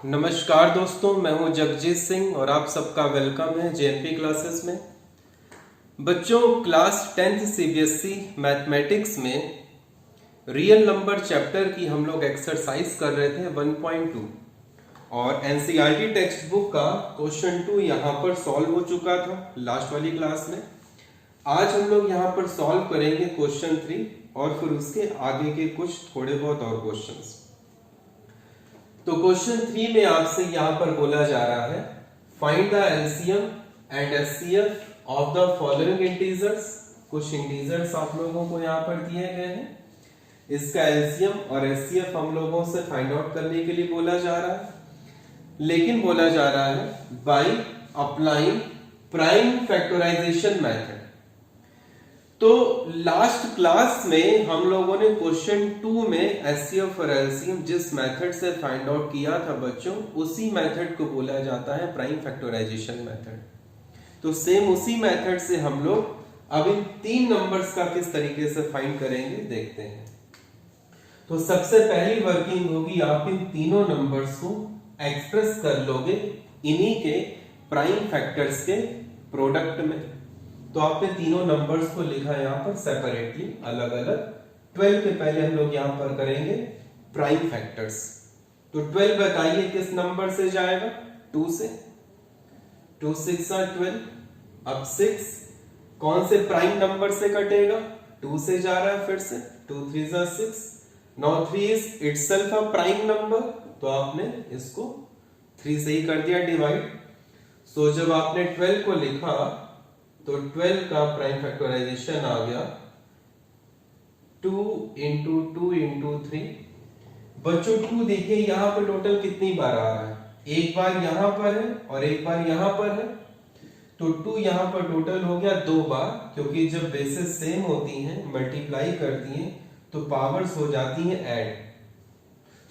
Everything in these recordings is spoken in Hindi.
नमस्कार दोस्तों, मैं हूं जगजीत सिंह और आप सबका वेलकम है जेएनपी क्लासेस में। बच्चों, क्लास 10th सीबीएसई मैथमेटिक्स में रियल नंबर चैप्टर की हम लोग एक्सरसाइज कर रहे थे 1.2 और एनसीईआरटी टेक्स्ट बुक का क्वेश्चन 2 यहाँ पर सॉल्व हो चुका था लास्ट वाली क्लास में। आज हम लोग यहाँ पर सॉल्व करेंगे क्वेश्चन 3 और फिर उसके आगे के कुछ थोड़े बहुत और क्वेश्चंस। तो क्वेश्चन 3 में आपसे यहां पर बोला जा रहा है find the LCM and HCF of the following integers. कुछ इंटीजर्स आप लोगों को यहां पर दिए गए हैं, इसका एलसीएम और एचसीएफ हम लोगों से फाइंड आउट करने के लिए बोला जा रहा है, लेकिन बोला जा रहा है by applying prime factorisation method. तो लास्ट क्लास में हम लोगों ने क्वेश्चन 2 में एचसीएफ और एलसीएम जिस मेथड से फाइंड आउट किया था बच्चों, उसी मेथड को बोला जाता है प्राइम फैक्टराइजेशन मेथड। तो सेम उसी मेथड से हम लोग अब इन 3 नंबर्स का किस तरीके से फाइंड करेंगे देखते हैं। तो सबसे पहली वर्किंग होगी, आप इन तीनों नंबर्स को एक्सप्रेस कर लोगे इन्हीं के प्राइम फैक्टर्स के प्रोडक्ट में। तो आपने तीनों नंबर्स को लिखा यहां पर सेपरेटली, अलग अलग। 12 के पहले हम लोग यहां पर करेंगे प्राइम फैक्टर्स। तो 12 बताइए किस नंबर से जाएगा? 2 से। 2 6 are 12। अब 6 कौन से प्राइम नंबर से कटेगा? 2 से जा रहा है फिर से। 2 3 are 6। Now 3 is itself a prime number, तो आपने इसको 3 से ही कर दिया डिवाइड। सो जब आपने 12 को लिखा तो 12 का प्राइम फैक्टराइजेशन आ गया 2 into 2 into 3। बच्चों 2 देखिए यहां पर टोटल कितनी बार आ रहा है, एक बार यहां पर है और एक बार यहां पर है। तो 2 यहां पर टोटल हो गया 2 बार, क्योंकि जब बेसिस सेम होती हैं, मल्टीप्लाई करती हैं, तो पावर्स हो जाती हैं ऐड।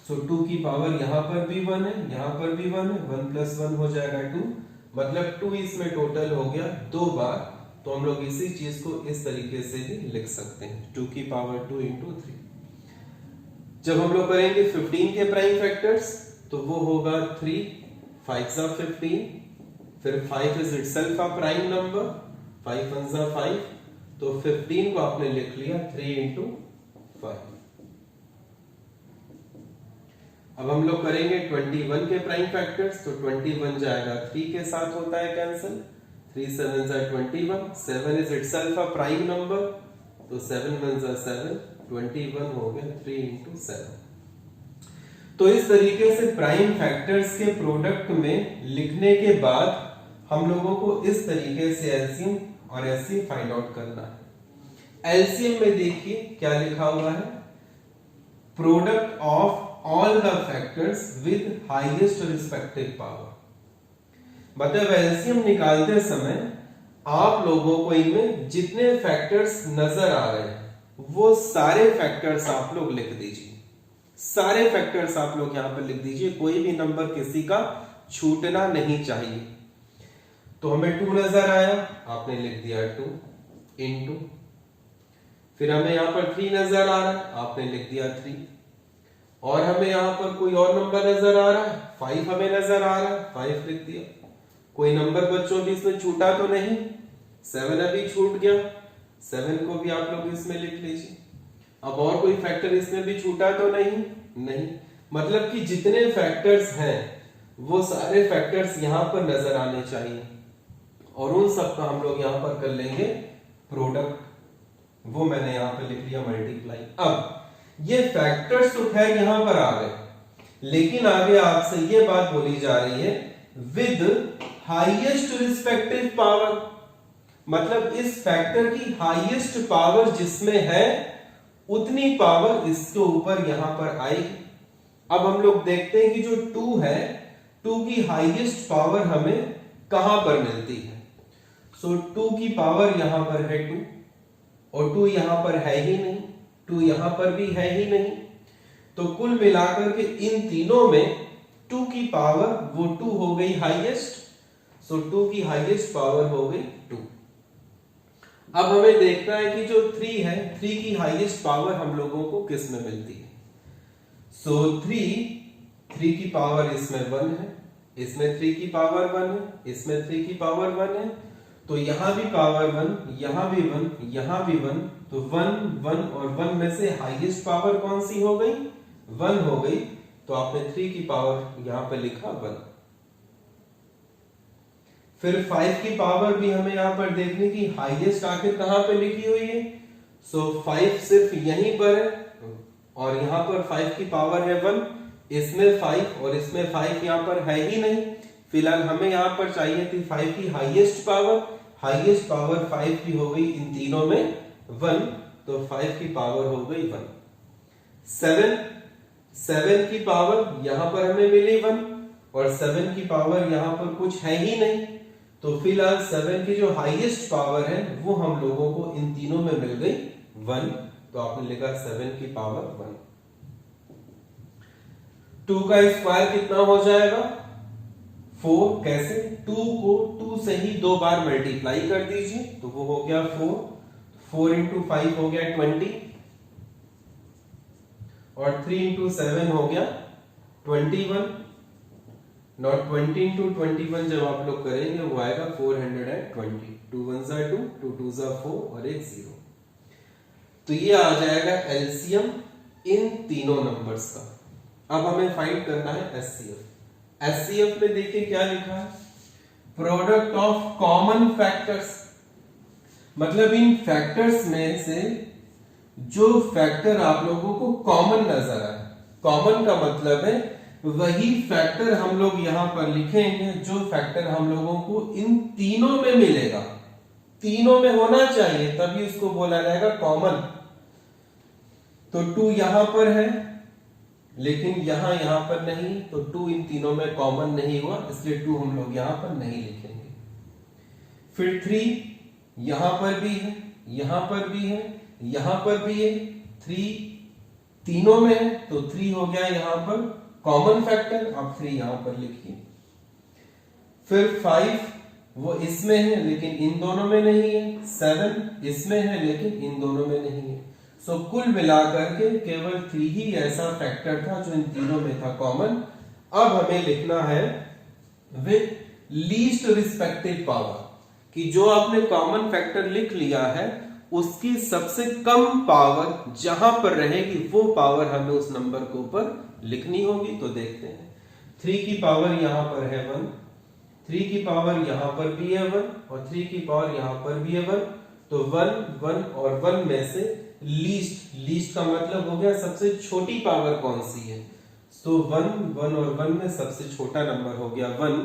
सो 2 की पावर यहां पर भी 1 है, यहां पर भी 1 है, 1 + 1 हो जाएगा 2, मतलब 2 इसमें टोटल हो गया 2 बार। तो हम लोग इसी चीज को इस तरीके से भी लिख सकते हैं, 2 की पावर 2 into 3। जब हम लोग करेंगे 15 के प्राइम फैक्टर्स तो वो होगा 3 5 are 15, फिर 5 is itself a prime number, 5 1s are 5, तो 15 को आपने लिख लिया 3 into 5। अब हम लोग करेंगे 21 के प्राइम फैक्टर्स, तो 21 जाएगा 3 के साथ, होता है cancel. 3 7s are 21, 7 is itself a prime number, तो 7 1s are 7, 21 हो गया 3 into 7। तो इस तरीके से प्राइम फैक्टर्स के प्रोडक्ट में लिखने के बाद हम लोगों को इस तरीके से एलसीएम और एचसीएफ फाइंड आउट करना है। एलसीएम में देखिए क्या लिखा हुआ है, product of all the factors with highest respective power। मतलब एलसीएम निकालते समय आप लोगों को इनमें जितने फैक्टर्स नजर आ रहे हैं वो सारे फैक्टर्स आप लोग लिख दीजिए। सारे फैक्टर्स आप लोग यहां पर लिख दीजिए, कोई भी नंबर किसी का छूटना नहीं चाहिए। तो हमें 2 नजर आया, आपने लिख दिया 2 into, फिर हमें यहां पर 3 नजर आ रहा है, आपने लिख दिया 3, और हमें यहां पर कोई और नंबर नजर आ रहा है, 5 हमें नजर आ रहा है, 5 लिख दिया। कोई नंबर बच्चों भी इसमें छूटा तो नहीं? 7 अभी छूट गया, 7 को भी आप लोग इसमें लिख लीजिए। अब और कोई फैक्टर इसमें भी छूटा तो नहीं। मतलब कि जितने फैक्टर्स हैं वो सारे फैक्टर्स यहां पर नजर आने चाहिए, और उन सबका हम लोग यहां पर कर लेंगे प्रोडक्ट। वो मैंने यहां पर लिख लिया मल्टीप्लाई। अब ये फैक्टर्स तो खैर यहां पर आ गए, लेकिन आगे आपसे ये बात बोली जा रही है विद हाईएस्ट रिस्पेक्टिव पावर। मतलब इस फैक्टर की हाईएस्ट पावर जिसमें है उतनी पावर इसके ऊपर यहां पर आएगी। अब हम लोग देखते हैं कि जो 2 है, 2 की हाईएस्ट पावर हमें कहां पर मिलती है। सो 2 की पावर यहां पर है 2, और 2 यहां पर है ही नहीं, 2 यहां पर भी है ही नहीं। तो कुल मिलाकर के इन तीनों में 2 की पावर वो 2 हो गई हाईएस्ट। सो 2 की हाईएस्ट पावर हो गई 2। अब हमें देखना है कि जो 3 है, 3 की हाईएस्ट पावर हम लोगों को किस में मिलती है। सो 3 3 की पावर इसमें 1 है, इसमें 3 की पावर 1 है, इसमें 3 की पावर 1 है, तो यहां भी पावर 1, यहां भी 1, यहां भी 1, तो 1 1 और 1 में से हाईएस्ट पावर कौन सी हो गई? 1 हो गई, तो आपने 3 की पावर यहां पे लिखा 1। फिर 5 की पावर भी हमें यहां पर देखने की हाईएस्ट आखिर कहां पे लिखी हुई है। सो 5 सिर्फ यहीं पर है और यहां पर 5 की पावर है 1, इसमें 5 और इसमें 5 यहां पर है ही नहीं। फिलहाल हमें यहां पर चाहिए थी 5 की हाईएस्ट पावर, हाईएस्ट पावर 5 की हो गई इन तीनों में 1, तो 5 की पावर हो गई 1। 7 की पावर यहां पर हमें मिली 1 और 7 की पावर यहां पर कुछ है ही नहीं, तो फिलहाल 7 की जो हाईएस्ट पावर है वो हम लोगों को इन तीनों में मिल गई 1, तो आपने लिखा 7 की पावर 1। 2 का स्क्वायर कितना हो जाएगा? 4। कैसे? 2 को 2 से ही 2 बार मल्टीप्लाई कर दीजिए, तो वो हो गया 4। 4 इंटू 5 हो गया 20 और 3 इंटू 7 हो गया 21। नॉट 20 इंटू 21 जब आप लोग करेंगे वो आएगा 420। 2 1 जा 2, 2 2 जा 4 और एक 0, तो ये आ जाएगा एलसीएम इन तीनों नंबर्स का। अब हमें फाइंड करना है एचसीएफ। एचसीएफ में देखिए क्या लिखा है, प्रोडक्ट ऑफ कॉमन फैक्टर्स, मतलब इन फैक्टर्स में से जो फैक्टर आप लोगों को कॉमन नजर आए। कॉमन का मतलब है वही फैक्टर हम लोग यहां पर लिखेंगे जो फैक्टर हम लोगों को इन तीनों में मिलेगा, तीनों में होना चाहिए तभी उसको बोला जाएगा कॉमन। तो 2 यहां पर है लेकिन यहां पर नहीं, तो 2 इन तीनों में कॉमन नहीं हुआ, इसलिए 2 हम लोग यहां पर नहीं लिखेंगे। फिर 3 यहां पर भी है, यहां पर भी है, यहां पर भी है, 3 तीनों में है, तो 3 हो गया यहां पर कॉमन फैक्टर, आप 3 यहां पर लिखिए। फिर 5 वो इसमें है लेकिन इन दोनों में नहीं है, 7 इसमें है लेकिन इन दोनों में नहीं है। सो कुल मिलाकर के केवल 3 ही ऐसा फैक्टर था जो इन तीनों में था कॉमन। अब हमें लिखना है विद लीस्ट रिस्पेक्टिव पावर, कि जो आपने कॉमन फैक्टर लिख लिया है उसकी सबसे कम पावर जहां पर रहेगी वो पावर हमें उस नंबर के ऊपर लिखनी होगी। तो देखते हैं, 3 की पावर यहां पर है 1, 3 की पावर यहां पर भी है 1 और 3 की पावर यहां पर भी है 1, तो 1 1 और 1 में से लीस्ट का मतलब हो गया सबसे छोटी पावर कौन सी है। तो 1 1 और 1 में सबसे छोटा नंबर हो गया 1,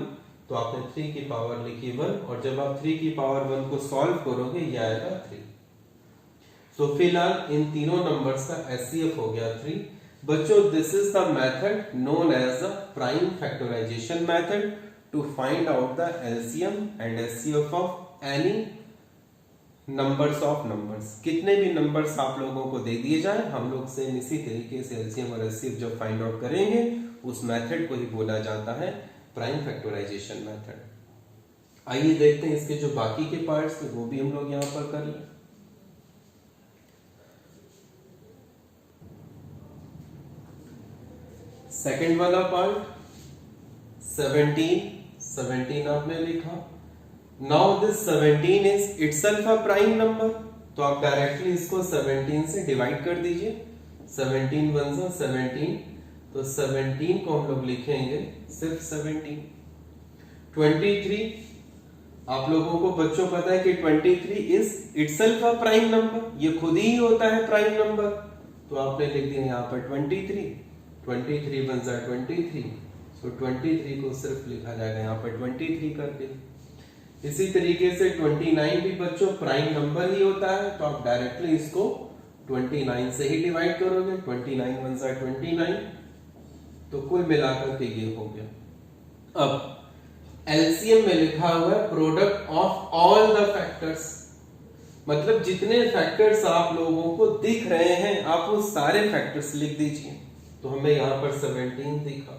तो आपने 3 की पावर लिखी 1 और जब आप 3 की पावर 1 को सॉल्व करोगे ये आएगा 3। तो फिलहाल इन तीनों नंबर्स का एचसीएफ हो गया 3। बच्चों this is the method known as the prime factorisation method to find out the LCM and HCF of any numbers of numbers. कितने भी नंबर्स आप लोगों को दे दिए जाए हम लोग सेम इसी तरीके से एलसीएम और एचसीएफ जब फाइंड आउट करेंगे उस मेथड को ही बोला जाता है प्राइम फैक्टराइजेशन मेथड। आइए देखते हैं इसके जो बाकी के पार्ट्स थे वो भी हम लोग यहां पर कर लें। सेकेंड वाला पार्ट 17 आपने लिखा। Now this 17 is itself a prime number, तो आप डायरेक्टली इसको 17 से डिवाइड कर दीजिए। 17 1 जा 17, तो 17 को हम लोग लिखेंगे सिर्फ 17। 23 आप लोगों को बच्चों पता है कि 23 is itself a prime number, ये खुद ही होता है प्राइम नंबर, तो आपने लिख दिया यहाँ पर 23 1 जा 23, सो 23 को सिर्फ लिखा जाएगा यहाँ पर 23 करके। इसी तरीके से 29 भी बच्चों प्राइम नंबर ही होता है, तो आप डायरेक्टली इसको 29 से ही डिवाइड करोगे। 29 1 जा 29, तो कुल मिलाकर के ये हो गया। अब एलसीएम में लिखा हुआ है product of all the factors, मतलब जितने फैक्टर्स आप लोगों को दिख रहे हैं आप वो सारे फैक्टर्स लिख दीजिए। तो हमें यहाँ पर 17 दिखा,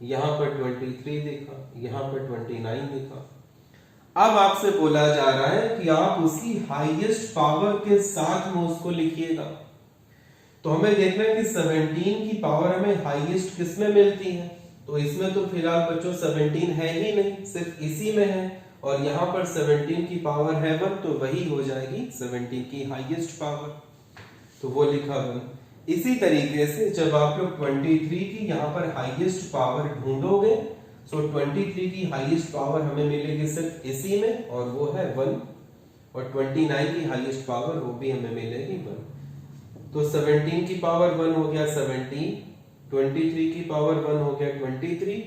यहाँ पर 23 दिखा, यहाँ पर 29 दिखा। अब आपसे बोला जा रहा है कि आप उसकी हाईएस्ट पावर के साथ में उसको लिखिएगा। तो हमें देखना है कि 17 की पावर हमें हाईएस्ट किस में मिलती है। तो इसमें तो फिलहाल बच्चों 17 है ही नहीं, सिर्फ इसी में है, और यहाँ पर 17 की पावर है 1, तो वही हो जाएगी 17 की हाईएस्ट पावर, तो वो लिखा 1। इसी तरीके से जब आप लोग 23 की यहाँ पर हाईएस्ट पावर ढूंढोगे, सो 23 की हाईएस्ट पावर हमें मिलेगी सिर्फ इसी में, और वो है 1, और 29 की हाईएस्ट पावर वो भी हमें मिलेगी 1। तो 17 की पावर 1 हो गया 17, 23 की पावर 1 हो गया 23,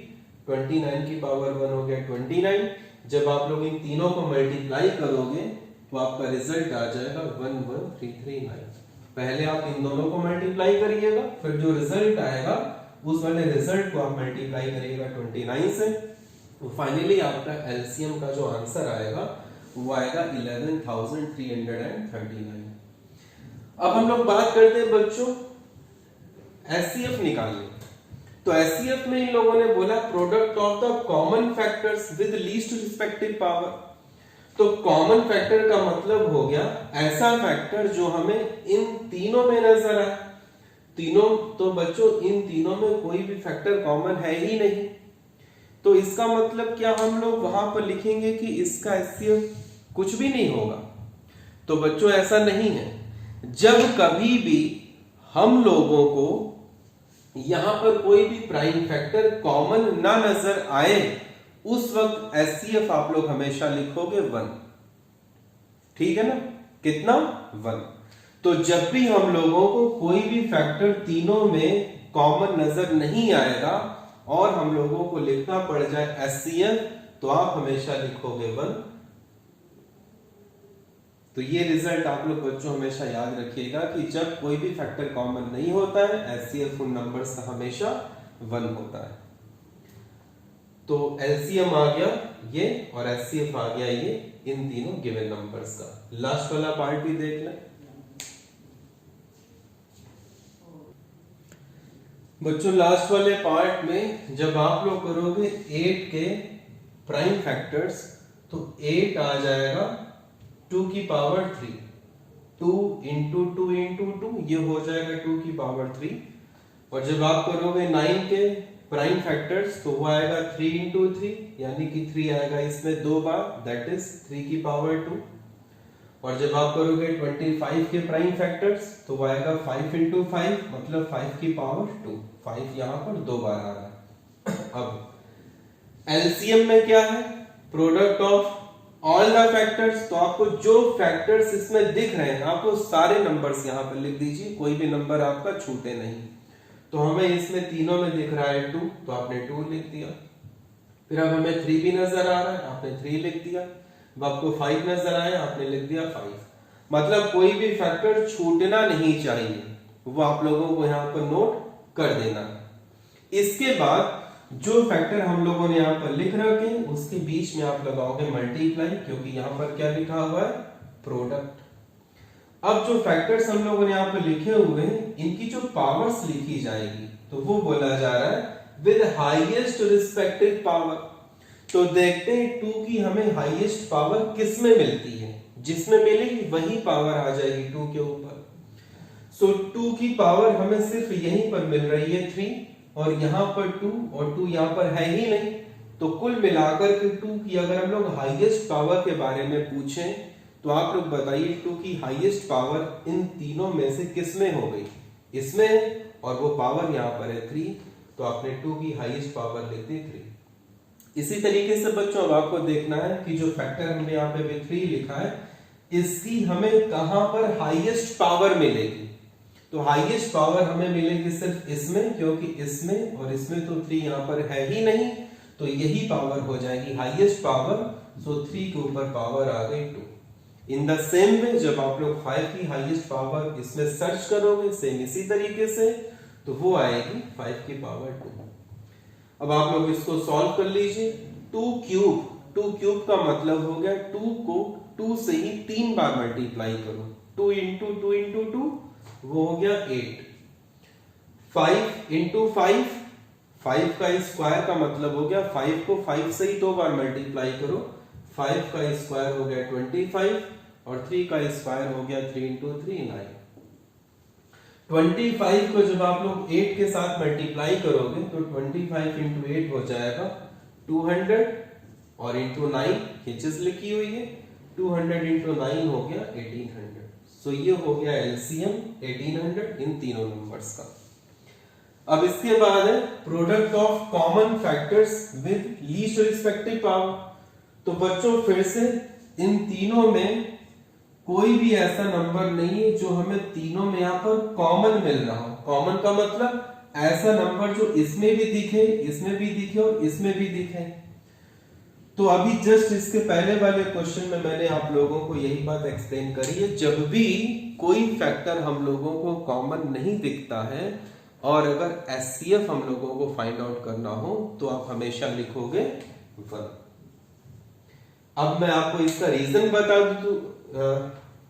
29 की पावर 1 हो गया 29। जब आप लोग इन तीनों को मल्टीप्लाई करोगे तो आपका रिजल्ट आ जाएगा 11339। पहले आप इन दोनों को मल्टीप्लाई करिएगा, फिर जो रिजल्ट आएगा उस वाले रिजल्ट को आप मल्टीप्लाई करिएगा 29 से, तो फाइनली आपका एलसीएम का जो आंसर आएगा वो आएगा 11339। अब हम लोग बात करते हैं बच्चों एचसीएफ निकालने। तो एचसीएफ में इन लोगों ने बोला product of the common factors with least respective power. तो कॉमन फैक्टर का मतलब हो गया ऐसा फैक्टर जो हमें इन तीनों में नजर आए। तीनों, तो बच्चों इन तीनों में कोई भी फैक्टर कॉमन है ही नहीं, तो इसका मतलब क्या हम लोग वहां पर लिखेंगे कि इसका एचसीएफ कुछ भी नहीं होगा। तो बच्चों ऐसा नहीं है। जब कभी भी हम लोगों को यहां पर कोई भी प्राइम फैक्टर कॉमन ना नजर आए, उस वक्त एचसीएफ आप लोग हमेशा लिखोगे 1। ठीक है ना, कितना 1। तो जब भी हम लोगों को कोई भी फैक्टर तीनों में कॉमन नजर नहीं आएगा और हम लोगों को लिखना पड़ जाए एचसीएफ, तो आप हमेशा लिखोगे 1। तो ये रिजल्ट आप लोग बच्चों हमेशा याद रखिएगा कि जब कोई भी फैक्टर कॉमन नहीं होता है, एचसीएफ उन नंबर्स का हमेशा 1 होता है। तो एलसीएम आ गया ये और एचसीएफ आ गया ये, इन तीनों गिवन नंबर्स का। लास्ट वाला पार्ट भी देख लें बच्चों। लास्ट वाले पार्ट में जब आप लोग करोगे 8 के प्राइम फैक्टर्स, तो 8 आ जाएगा 2 की पावर 3, 2 इंटू 2 इंटू 2, ये हो जाएगा 2 की पावर 3। और जब आप करोगे 9 के प्राइम फैक्टर्स, तो वो आएगा 3 इंटू 3, यानी कि 3 आएगा इसमें 2 बार, दैट इज 3 की पावर 2। और जब आप करोगे 25 के प्राइम फैक्टर्स, तो वो आएगा 5 इंटू 5, मतलब 5 की पावर 2। 5 यहां पर 2 बार आ रहा है। अब एलसीएम में क्या है, product of all the factors. तो आपको जो फैक्टर्स इसमें दिख रहे हैं, आपको सारे नंबर्स यहां पर लिख दीजिए, कोई भी नंबर आपका छूटे नहीं। तो हमें इसमें तीनों में दिख रहा है 2, तो आपने 2 लिख दिया। फिर अब हमें 3 भी नजर आ रहा है, आपने 3 लिख दिया। अब आपको 5 नजर आया, आपने लिख दिया 5। मतलब कोई भी फैक्टर छूटना नहीं चाहिए, वो आप लोगों को यहाँ पर नोट कर देना है। इसके बाद जो फैक्टर हम लोगों ने यहाँ पर लिख रखे हैं, उसके बीच में आप लगाओगे मल्टीप्लाई, क्योंकि यहाँ पर क्या लिखा हुआ है, प्रोडक्ट। अब जो फैक्टर्स हम लोगों ने यहाँ पर लिखे हुए हैं, इनकी जो पावर्स लिखी जाएगी, तो वो बोला जा रहा है विद हाईएस्ट रिस्पेक्टिव पावर। तो देखते हैं 2 की हमें हाईएस्ट पावर किस में मिलती है, जिसमें मिलेगी वही पावर आ जाएगी 2 के ऊपर। सो 2 की पावर हमें सिर्फ यहीं पर मिल रही है 3, और यहां पर 2, और 2 यहां पर है ही नहीं। तो कुल मिलाकर के 2 की अगर हम लोग हाईएस्ट पावर के बारे में पूछें, तो आप लोग बताइए 2 की हाईएस्ट पावर इन तीनों में से किस में हो गई, इसमें है, और वो पावर यहाँ पर है 3, तो आपने 2 की हाईएस्ट पावर लिख दी 3। इसी तरीके से बच्चों अब आपको देखना है कि जो फैक्टर हमने यहाँ पे भी 3 लिखा है, इसकी हमें कहां पर हाईएस्ट पावर मिलेगी। तो हाईएस्ट पावर हमें मिलेगी सिर्फ इसमें, क्योंकि इसमें और इसमें तो 3 यहाँ पर है ही नहीं, तो यही पावर हो जाएगी हाईएस्ट पावर। सो 3 के ऊपर पावर आ गई 2। इन द सेम वे जब आप लोग 5 की हाईएस्ट पावर इसमें सर्च करोगे सेम इसी तरीके से, तो वो आएगी 5 की पावर 2। अब आप लोग इसको सॉल्व कर लीजिए। 2 क्यूब का मतलब हो गया 2 को 2 से ही 3 बार मल्टीप्लाई करो। 2 इंटू 2 इंटू 2, वो हो गया 8। 5 इंटू 5, 5 का स्क्वायर का मतलब हो गया 5 को 5 से ही 2 बार मल्टीप्लाई करो। 5 का स्क्वायर हो गया 25, और 3 का स्क्वायर हो गया 3 इंटू 3 9। 25 को जब आप लोग 8 के साथ मल्टीप्लाई करोगे तो 25 इंटू 8 हो जाएगा 200 और इंटू 9 ये चीज लिखी हुई है 200 इंटू 9 हो गया 1800। सो ये हो गया एलसीएम 1800 इन तीनों नंबर्स का। अब इसके बाद है product of common factors with least respective power. तो बच्चों फिर से इन तीनों में कोई भी ऐसा नंबर नहीं है जो हमें तीनों में यहां पर कॉमन मिल रहा हो। कॉमन का मतलब ऐसा नंबर जो इसमें भी दिखे, इसमें भी दिखे और इसमें भी दिखे। तो अभी जस्ट इसके पहले वाले क्वेश्चन में मैंने आप लोगों को यही बात एक्सप्लेन करी है, जब भी कोई फैक्टर हम लोगों को कॉमन नहीं दिखता है और अगर एचसीएफ हम लोगों को फाइंड आउट करना हो तो आप हमेशा लिखोगे 1। अब मैं आपको इसका रीजन बता दूं,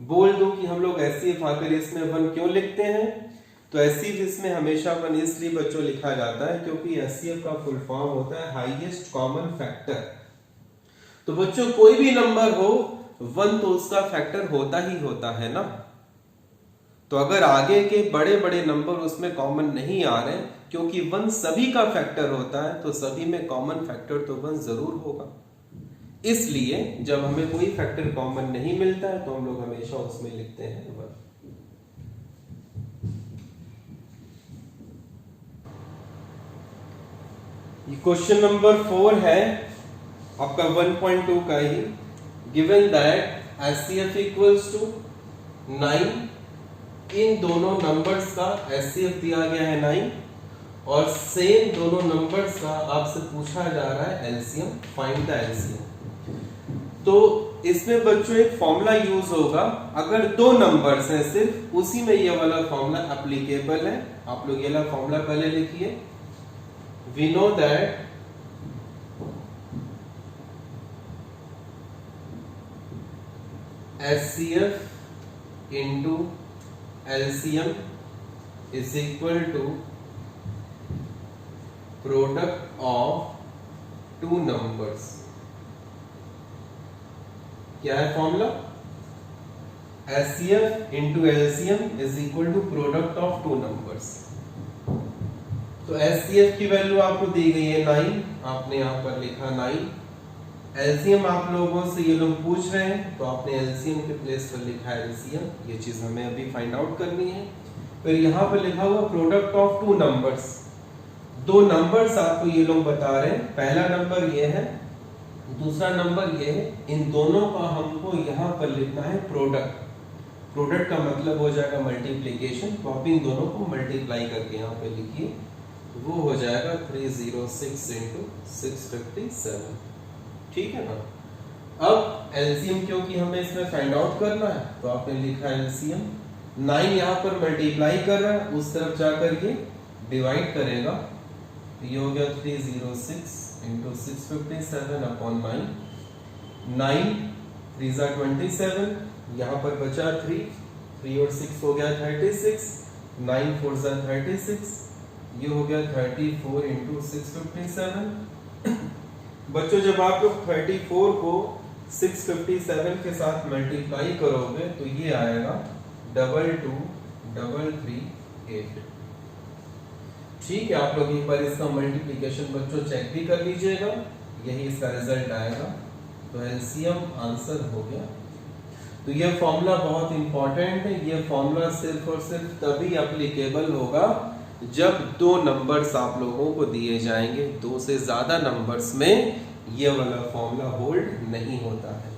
बोल दो कि हम लोग एचसीएफ आकर इसमें 1 क्यों लिखते हैं। तो एचसीएफ इसमें हमेशा 1 इसलिए बच्चों लिखा जाता है क्योंकि एचसीएफ का फुल फॉर्म होता है हाईएस्ट कॉमन फैक्टर। तो बच्चों कोई भी नंबर हो 1 तो उसका फैक्टर होता ही होता है ना। तो अगर आगे के बड़े बड़े नंबर उसमें कॉमन नहीं आ रहे क्योंकि 1 सभी का फैक्टर होता है तो सभी में कॉमन फैक्टर तो 1 जरूर होगा। इसलिए जब हमें कोई फैक्टर कॉमन नहीं मिलता है तो हम लोग हमेशा उसमें लिखते हैं 1। ये क्वेश्चन नंबर 4 है आपका 1.2 का ही। Given that HCF equals to 9, इन दोनों नंबर्स का एचसीएफ दिया गया है 9 और सेम दोनों नंबर्स का आपसे पूछा जा रहा है एलसीएम, फाइंड द एलसीएम। तो इसमें बच्चों एक फॉर्मूला यूज होगा, अगर 2 नंबर्स हैं सिर्फ उसी में ये वाला फॉर्मूला एप्लीकेबल है। आप लोग ये वाला फॉर्मूला पहले लिखिए। We know that HCF into LCM is equal to product of 2 numbers. क्या है formula? HCF into LCM is equal to product of 2 numbers. तो एचसीएफ की वैल्यू आपको दी गई है 9, आपने यहां पर लिखा 9। एलसीएम आप लोगों से ये लोग पूछ रहे हैं तो आपने एलसीएम के प्लेस पर लिखा है एलसीएम। ये चीज हमें अभी फाइंड आउट करनी है। फिर यहां पर लिखा हुआ प्रोडक्ट ऑफ 2 नंबर्स। 2 नंबर्स आपको ये लोग बता रहे हैं, पहला नंबर ये है, दूसरा नंबर ये है। इन दोनों का हमको यहाँ पर लिखना है प्रोडक्ट। प्रोडक्ट का मतलब हो जाएगा मल्टीप्लीकेशन। तो आप इन दोनों को मल्टीप्लाई करके यहाँ पे लिखिए, वो हो जाएगा 306 इंटू 657। ठीक है ना। अब एलसीएम क्योंकि हमें इसमें फाइंड आउट करना है तो आपने लिखा एलसीएम। 9 यहाँ पर मल्टीप्लाई कर रहा है, उस तरफ जाकर के डिवाइड करेगा तो ये हो गया 306 इंटू 657 अपॉन 9। 9 3 ज़ा 27, यहाँ पर बचा 3 और 6 हो गया 36, 9 4 ज़ा 36, ये हो गया 34 इंटू 657। बच्चों जब आप लोग 34 को 657 के साथ मल्टीप्लाई करोगे तो ये आएगा 22338। ठीक है, आप लोग एक बार इसका मल्टीप्लिकेशन बच्चों चेक भी कर लीजिएगा, यही इसका रिजल्ट आएगा। तो एलसीएम आंसर हो गया। तो ये फॉर्मूला बहुत इंपॉर्टेंट है। ये फॉर्मूला सिर्फ और सिर्फ तभी एप्लीकेबल होगा जब 2 नंबर्स आप लोगों को दिए जाएंगे। 2 से ज्यादा नंबर्स में ये वाला फॉर्मूला होल्ड नहीं होता है।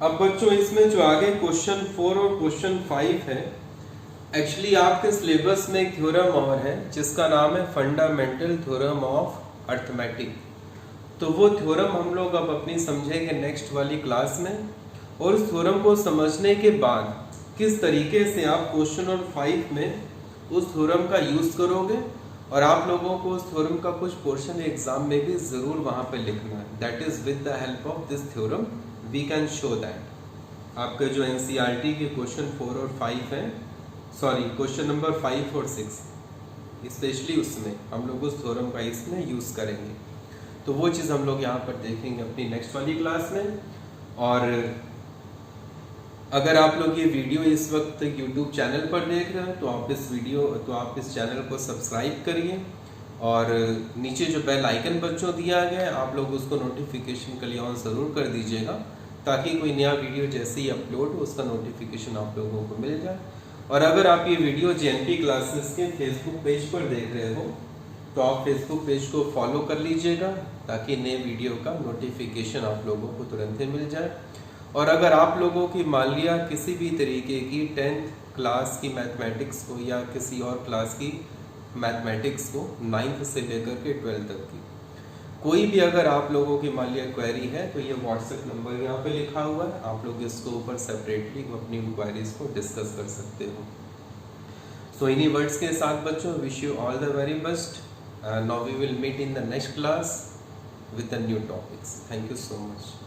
अब बच्चों इसमें जो आगे क्वेश्चन 4 और क्वेश्चन 5 है, एक्चुअली आपके सिलेबस में एक थ्योरम और है जिसका नाम है फंडामेंटल थ्योरम ऑफ अर्थमेटिक। तो वो थ्योरम हम लोग अब अपनी समझेंगे नेक्स्ट वाली क्लास में। और उस थ्योरम को समझने के बाद किस तरीके से आप क्वेश्चन और 5 में उस थ्योरम का यूज करोगे और आप लोगों को उस थ्योरम का कुछ पोर्शन एग्जाम में भी जरूर वहां पे लिखना है। That is with the help of this theorem we can show that आपके जो एनसीईआरटी के क्वेश्चन 4 और 5 हैं, सॉरी क्वेश्चन नंबर 5 और 6 स्पेशली, उसमें हम लोग उस थ्योरम का इसमें यूज करेंगे। तो वो चीज़ हम लोग यहाँ पर देखेंगे अपनी नेक्स्ट वाली क्लास में। और अगर आप लोग ये वीडियो इस वक्त YouTube चैनल पर देख रहे हो तो आप इस चैनल को सब्सक्राइब करिए और नीचे जो बेल आइकन बच्चों दिया गया है आप लोग उसको नोटिफिकेशन के लिए ऑन ज़रूर कर दीजिएगा, ताकि कोई नया वीडियो जैसे ही अपलोड हो उसका नोटिफिकेशन आप लोगों को मिल जाए। और अगर आप ये वीडियो JNP क्लासेस के फेसबुक पेज पर देख रहे हो तो आप फेसबुक पेज को फॉलो कर लीजिएगा, ताकि नए वीडियो का नोटिफिकेशन आप लोगों को तुरंत ही मिल जाए। और अगर आप लोगों की मान लिया किसी भी तरीके की 10th क्लास की मैथमेटिक्स को या किसी और क्लास की मैथमेटिक्स को 9th से लेकर के 12th तक की कोई भी अगर आप लोगों की मान लिया क्वेरी है तो ये व्हाट्सएप नंबर यहाँ पे लिखा हुआ है, आप लोग इसको ऊपर सेपरेटली अपनी इंक्वायरीज को डिस्कस कर सकते हो। सो इन्हीं वर्ड्स के साथ बच्चों wish you all the very best. Now we will meet in the next class with the new topics. Thank you so much.